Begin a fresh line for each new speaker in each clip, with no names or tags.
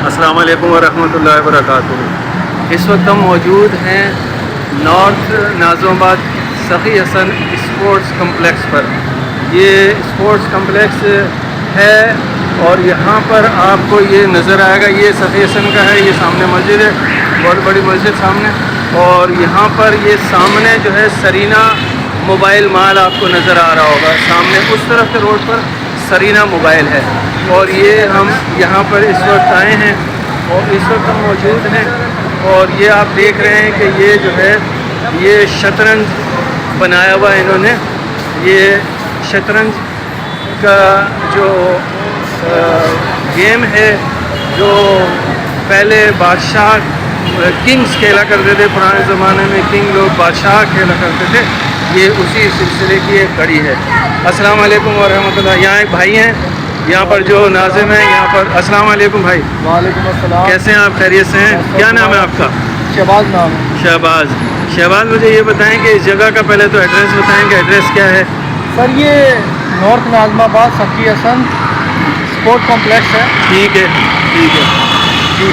अस्सलाम वालेकुम वरहमतुल्लाहि वबरकातुहू। इस वक्त हम मौजूद हैं नॉर्थ नाज़िमाबाद सखी हसन स्पोर्ट्स कम्प्लेक्स पर। ये स्पोर्ट्स कम्प्लेक्स है और यहाँ पर आपको ये नज़र आएगा, ये सखी हसन का है। ये सामने मस्जिद है, बहुत बड़ी मस्जिद सामने। और यहाँ पर ये सामने जो है सरीना मोबाइल माल आपको नज़र आ रहा होगा। सामने उस तरफ के रोड पर सरीना मोबाइल है। और ये हम यहाँ पर इस वक्त आए हैं और इस वक्त हम मौजूद हैं। और ये आप देख रहे हैं कि ये जो है ये शतरंज बनाया हुआ है इन्होंने। ये शतरंज का जो गेम है, जो पहले बादशाह किंग्स खेला करते थे, पुराने ज़माने में किंग लोग बादशाह खेला करते थे, ये उसी सिलसिले की एक कड़ी है। अस्सलाम वालेकुम वरहमतुल्लाह। यहाँ एक भाई हैं यहाँ पर जो नाज़िम है यहाँ पर। अस्सलाम वालेकुम भाई।
वालेकुम अस्सलाम।
कैसे हैं आप? खैरियत से हैं? क्या नाम है आपका?
शहबाज नाम है।
शहबाज। शहबाज, मुझे ये बताएं कि इस जगह का पहले तो एड्रेस बताएं कि एड्रेस क्या है?
सर ये नॉर्थ नाज़िमाबाद सखी हसन स्पोर्ट कॉम्प्लेक्स है।
ठीक है, ठीक है
जी।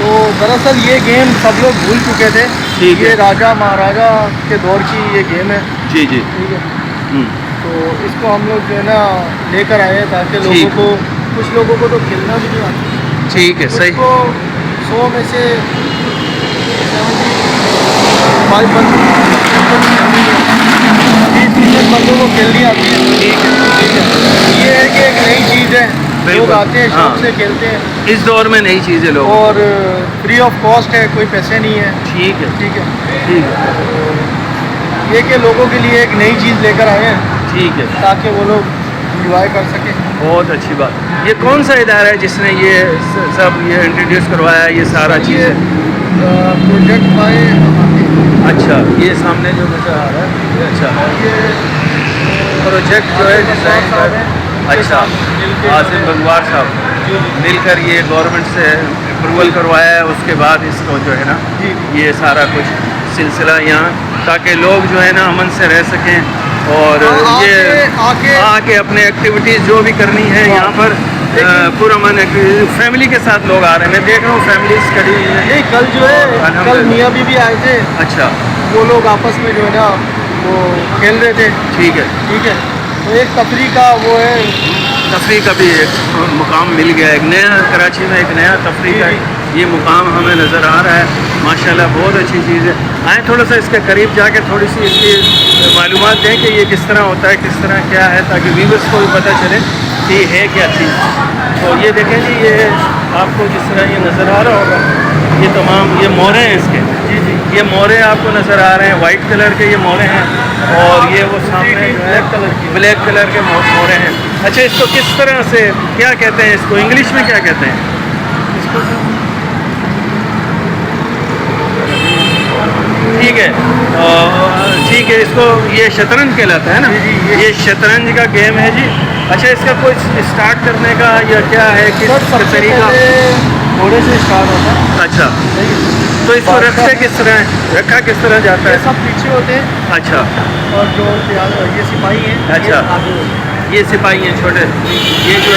तो दरअसल ये गेम सब लोग भूल चुके थे।
ठीक है।
ये राजा महाराजा के दौर की ये गेम है।
जी जी।
ठीक है। तो इसको हम लोग जो है ना लेकर आए हैं ताकि लोगों को, कुछ लोगों को तो खेलना भी नहीं आता।
ठीक है, सही।
को 100 में से 75 बंदों को खेलनी आती है।
ठीक है, ठीक है।
ये है कि एक नई चीज़ है, लोग आते हैं शौक
हाँ।
से खेलते हैं।
इस दौर में नई चीज़ें लोग।
और फ्री ऑफ कॉस्ट है, कोई पैसे नहीं है।
ठीक है,
ठीक है।
ठीक है,
ये कि लोगों के लिए एक नई चीज़ लेकर आए हैं
ठीक है।
ताकि वो लोग इंजॉय कर सकें।
बहुत अच्छी बात। ये कौन सा इदारा है जिसने ये सब ये इंट्रोड्यूस करवाया ये सारा
ये
चीज़?
प्रोजेक्ट बाय
अच्छा, ये सामने जो नजर आ रहा है ये अच्छा है।
ये
प्रोजेक्ट जो है डिज़ाइन कर, अच्छा, आसिम गंगवार साहब मिलकर ये गवर्नमेंट से अप्रूवल करवाया है। उसके बाद इसको जो है ना ये सारा कुछ सिलसिला यहाँ, ताकि लोग जो है ना अमन से रह सकें और ये आके अपने एक्टिविटीज़ जो भी करनी है यहाँ पर पुरअमन फैमिली के साथ लोग आ रहे हैं। मैं देख रहा हूँ फैमिलीज खड़ी हुई हैं।
नहीं, कल जो है कल मियाँ बीवी आए थे।
अच्छा,
वो लोग आपस में जो है ना वो खेल रहे थे।
ठीक है,
ठीक है। तो एक तफरी का वो है,
तफरी का भी एक मुकाम मिल गया। एक नया कराची में एक नया तफरी का ये मुकाम हमें नज़र आ रहा है। माशाल्लाह बहुत अच्छी चीज़ है। आए थोड़ा सा इसके करीब जाके थोड़ी सी इसकी मालूमात दें कि ये किस तरह होता है, किस तरह क्या है, ताकि व्यूअर्स को भी पता चले कि ये है क्या चीज़। तो ये देखें जी, ये आपको जिस तरह ये नज़र आ रहा होगा, ये तमाम ये मोरे हैं इसके।
जी जी,
ये मोरे आपको नज़र आ रहे हैं, वाइट कलर के ये मोरे हैं। और ये वो सामने जो है ब्लैक कलर के मोरे हैं। अच्छा, इसको किस तरह से क्या कहते हैं? इसको इंग्लिश में क्या कहते हैं?
इसको
ठीक है, ठीक है। इसको ये शतरंज कहलाता है ना?
जी, जी,
ये शतरंज का गेम है जी। अच्छा, इसका कुछ स्टार्ट करने का या क्या है, किस तरीका?
घोड़े से स्टार्ट होता है।
अच्छा, तो इसको रखते किस तरह है? रखा किस तरह जाता
ये
है?
सब पीछे होते हैं
अच्छा,
और जो ये सिपाही हैं
अच्छा।
ये आगे होते हैं।
ये सिपाही हैं छोटे। ये जो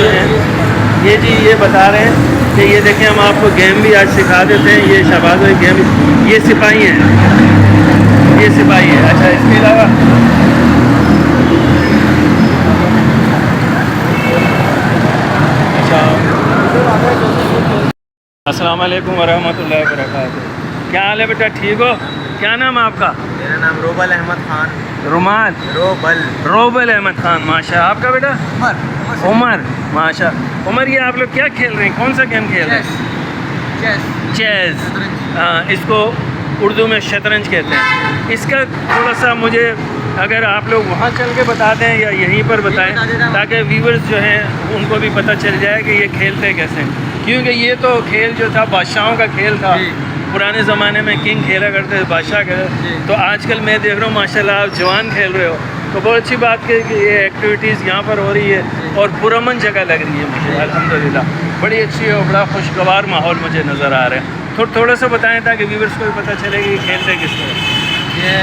है ये जी ये बता रहे हैं कि ये देखें, हम आपको गेम भी आज सिखा देते हैं। ये शहबाज भाई गेम, ये सिपाही हैं, ये सिपाही है। अच्छा, इसके अलावा अच्छा, अस्सलाम वालेकुम वरहमतुल्लाहि वबरकातुहू। क्या हाल है बेटा? ठीक हो? क्या नाम है आपका?
मेरा नाम रोबल अहमद खान।
रुमाल रोबल अहमद खान। माशा। आपका बेटा? उमर। माशा। उमर, ये आप लोग क्या खेल रहे हैं? कौन सा गेम खेल रहे हैं? चेस। हाँ, इसको उर्दू में शतरंज कहते हैं। इसका थोड़ा सा मुझे अगर आप लोग वहाँ चल के बता दें या यहीं पर बताएं, ताकि व्यूअर्स जो हैं उनको भी पता चल जाए कि ये खेलते कैसे हैं। क्योंकि ये तो खेल जो था बादशाहों का खेल था। पुराने ज़माने में किंग खेला करते थे, बादशाह खेला। तो आजकल मैं देख रहा हूँ माशाल्लाह आप जवान खेल रहे हो, तो बहुत अच्छी बात है कि ये एक्टिविटीज़ यहाँ पर हो रही है और पुरअमन जगह लग रही है मुझे। अल्हम्दुलिल्लाह बड़ी अच्छी है और बड़ा खुशगवार माहौल मुझे नज़र आ रहा है। थोड़ा सा बताएं ताकि व्यूअर्स को भी पता चले कि खेलते किस तरह।
ये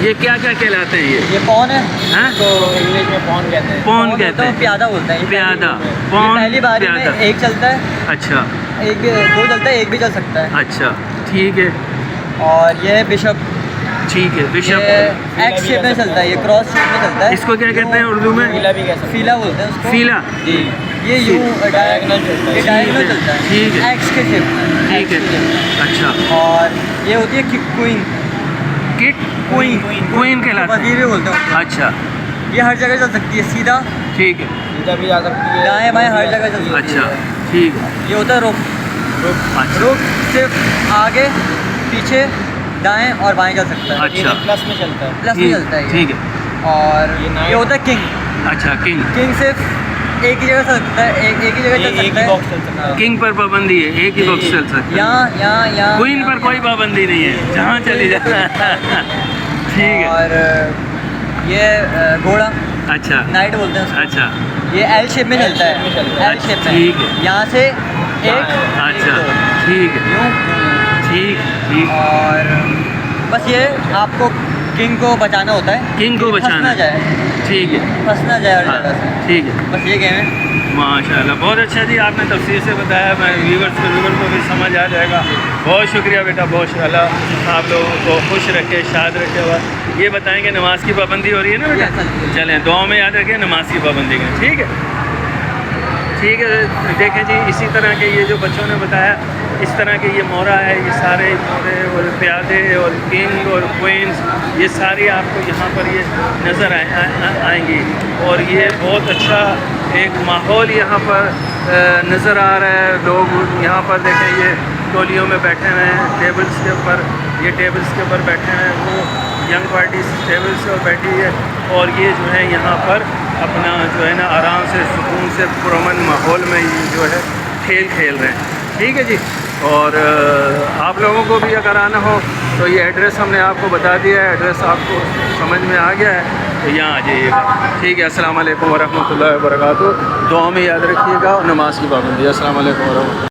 ये क्या क्या कहलाते हैं
ये पौन है,
हैं?
तो इंग्लिश में पौन कहते हैं।
पौन
होता
कहते
है,
हैं।
प्यादा बोलता है। ये
प्यादा,
पहली-
पौन,
ये पहली बारी में
प्यादा।
एक चलता है,
अच्छा
एक दो चलता है, एक भी चल सकता है।
अच्छा, ठीक है
और ये है बिशप,
ठीक है।
ये
बिशप,
एक्स शेप में चलता है, ये क्रॉस शेप में चलता है।
इसको क्या कहते हैं उर्दू में?
फीला भी कह सकते
फीला बोलते हैं उसको।
फीला,
जी, ये यूँ
डायगोनल चलता है।
ये डायगोनल चलता है,
ठीक है।
एक्स के शेप में।
ठीक है। अच्छा,
और ये होती है kick queen,
kick
queen
queen कहलाते
वजीर
हैं।
भी बोलते हैं उसको।
अच्छा,
ये हर जगह चल सकती है, सीधा
ठीक है।
सीधा भी जा सकती है।
दाएं बाएं हर जगह चल सकती है।
अच्छा, ठीक है।
ये होता है रुख,
अच्छा,
रुख सिर्फ आगे पीछे दाएं और बाएं चल सकता है,
अच्छा,
प्लस में चलता है।
प्लस में चलता है ये।
ठीक है।
और
ये नाइट-
ये होता है किंग,
अच्छा, किंग,
किंग सिर्फ एक ही जगह चल सकता है, एक ही जगह चल
एक ही
सकता है।
बॉक्स चल सकता है।
किंग पर पाबंदी है, एक ही बॉक्स चल सकता है।
यहाँ
क्वीन पर कोई पाबंदी नहीं है, जहाँ चली जाए। ठीक है।
और ये घोड़ा
अच्छा,
नाइट बोलते हैं उसको।
अच्छा,
ये एल शेप में चलता
शेप में चलता
है,
है।
एल शेप में।
ठीक है।
यहाँ से एक
अच्छा, ठीक है,
यूँ
ठीक ठीक।
और बस ये आपको किंग को बचाना होता है,
किंग को
फंस
बचाना
ना
है।
जाए,
ठीक है।
फंस ना जाए हर
हाँ,
जगह से।
ठीक है।
बस ये गेम है।
माशाल्लाह, बहुत अच्छा जी, आपने तफसील से बताया। मैं व्यूवर्स को भी समझ आ जाएगा। बहुत शुक्रिया बेटा, बहुत अल्लाह आप लोगों को खुश रखे, शाद रखे। हुआ ये बताएंगे नमाज की पाबंदी हो रही है ना बेटा? चलें, दुआ में याद रखें नमाज की पाबंदी का। ठीक है, ठीक है। देखें जी, इसी तरह के ये जो बच्चों ने बताया, इस तरह के ये मोरा है, ये सारे मोरे और प्यादे और किंग और क्वींस, ये सारी आपको यहाँ पर ये नज़र आएंगी। और ये बहुत अच्छा एक माहौल यहाँ पर नज़र आ रहा है। लोग यहाँ पर देखें, ये टोलियों में बैठे हुए हैं, टेबल्स के ऊपर, ये टेबल्स के ऊपर बैठे हैं, वो यंग पार्टी टेबल्स पर बैठी है। और ये जो है यहाँ पर अपना जो है ना आराम से, सुकून से, पुरअमन माहौल में ये जो है खेल रहे हैं। ठीक है जी। और आप लोगों को भी अगर आना हो तो ये एड्रेस हमने आपको बता दिया है, एड्रेस आपको समझ में आ गया है, तो यहाँ आ जाइएगा। ठीक है। अस्सलाम वालेकुम वरहमतुल्लाहि वबरकातुहू। दुआ में याद रखिएगा और नमाज की पाबंदी। अस्सलाम वालेकुम वरहमतुल्लाहि।